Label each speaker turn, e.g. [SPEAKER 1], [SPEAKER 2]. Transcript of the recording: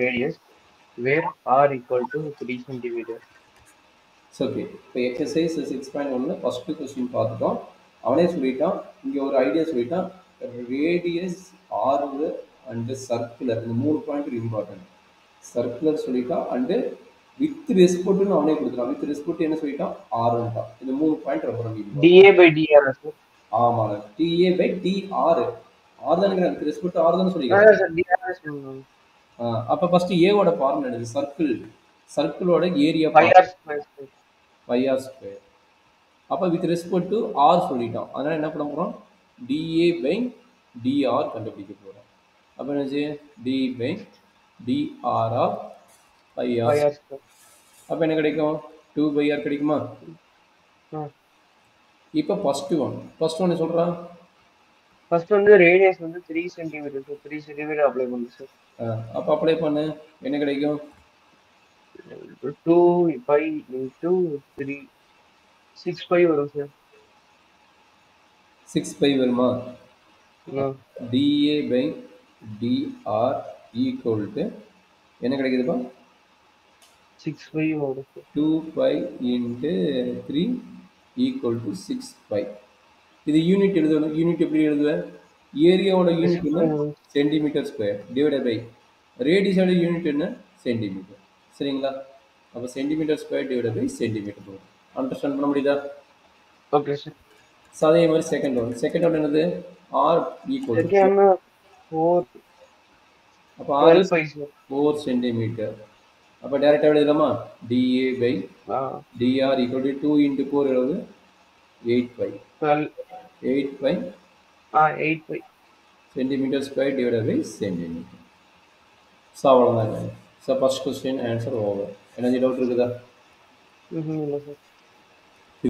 [SPEAKER 1] radius where r equal to 3 centimeter.
[SPEAKER 2] Okay. இப்போ exercise 6.1 first question பார்த்துட்டோம். அவனே சொல்லிட்டான், இங்கே ஒரு ஐடியா சொல்லிட்டான், ரேடியஸ் ஆர்வு அண்டு சர்க்குலர் இந்த 3 பாயிண்ட் இம்பார்ட்டன்ட். சர்க்குலர் சொல்லிட்டான் அண்டு வித் ரெஸ்பெக்ட்னு அவனே கொடுத்துட்டான். வித் ரெஸ்பெக்ட் என்ன சொல்லிட்டான், ஆர்ன்ட்டான். இந்த 3 பாயிண்ட் ரொம்ப ரொம்ப
[SPEAKER 1] dA by dr sir.
[SPEAKER 2] ஆமாம், டிஏ பை டிஆர். ஆர் தானே, வித் ரெஸ்பெக்ட் ஆர் தானே சொல்லிக்கிறேன்.
[SPEAKER 1] sir dr சொல்லணும்.
[SPEAKER 2] அப்போ ஃபர்ஸ்ட் ஏவோட ஃபார்முலா என்னது, சர்க்கிளோட area
[SPEAKER 1] pi r square sir.
[SPEAKER 2] Pi r square. அப்போ வித் ரெஸ்பெக்ட் டு ஆர் சொல்லிட்டோம், அதனால் என்ன பண்ண போகிறோம், டிஏ பை டிஆர் கண்டுபிடிக்க போகிறோம். அப்போ என்னச்சு, d by d r of
[SPEAKER 1] pi
[SPEAKER 2] pi r.
[SPEAKER 1] r square.
[SPEAKER 2] அப்போ என்ன கிடைக்கும், 2 பை ஆர் கிடைக்குமா. இப்போ ஃபர்ஸ்ட் ஒன் சொல்கிறான்.
[SPEAKER 1] ஃபர்ஸ்ட் வந்து ரேடியஸ் வந்து 3 சென்டிமீட்டர் சார். 3 சென்டிமீட்டர் அப்ளை பண்ணு சார்.
[SPEAKER 2] அப்போ அப்ளை பண்ணு, என்ன கிடைக்கும்,
[SPEAKER 1] 2 pi into 3 6 pi வரும் சார்.
[SPEAKER 2] 6 பை வருமா. D a by d r equal to என்ன கிடைக்குதுப்பா,
[SPEAKER 1] 6 pi வரும் sir.
[SPEAKER 2] 2 pi into 3 equal to 6 pi. இது யூனிட் எழுதணும். யூனிட் எப்படி எழுதுவேன், ஏரியாவோட யூனிட் என்ன, சென்டிமீட்டர் ஸ்கொயர் டிவைடட் பை ரேடியஸோட யூனிட் என்ன, சென்டிமீட்டர். சரிங்களா. அப்போ centimetre square divided by centimetre வரும். அண்டர்ஸ்டாண்ட் பண்ண முடியுதா.
[SPEAKER 1] Okay sir.
[SPEAKER 2] ஸோ அதே மாதிரி செகண்ட் ஒன் என்னது, ஆர் ஈக்குவல்
[SPEAKER 1] 4
[SPEAKER 2] அப்போ ஆர்
[SPEAKER 1] 12 pi சார்.
[SPEAKER 2] 4 சென்டிமீட்டர். அப்போ டேரெக்டாக எழுதலாமா, d a by d r equal to 2 into 4 எழுது 8 pi 8 pi
[SPEAKER 1] 8 pi
[SPEAKER 2] centimetre square divided by centimetre. So அவ்வளோதாங்க. So first question answer over. எனர்ஜி டவுட் இருக்குதா.
[SPEAKER 1] இல்லை சார்.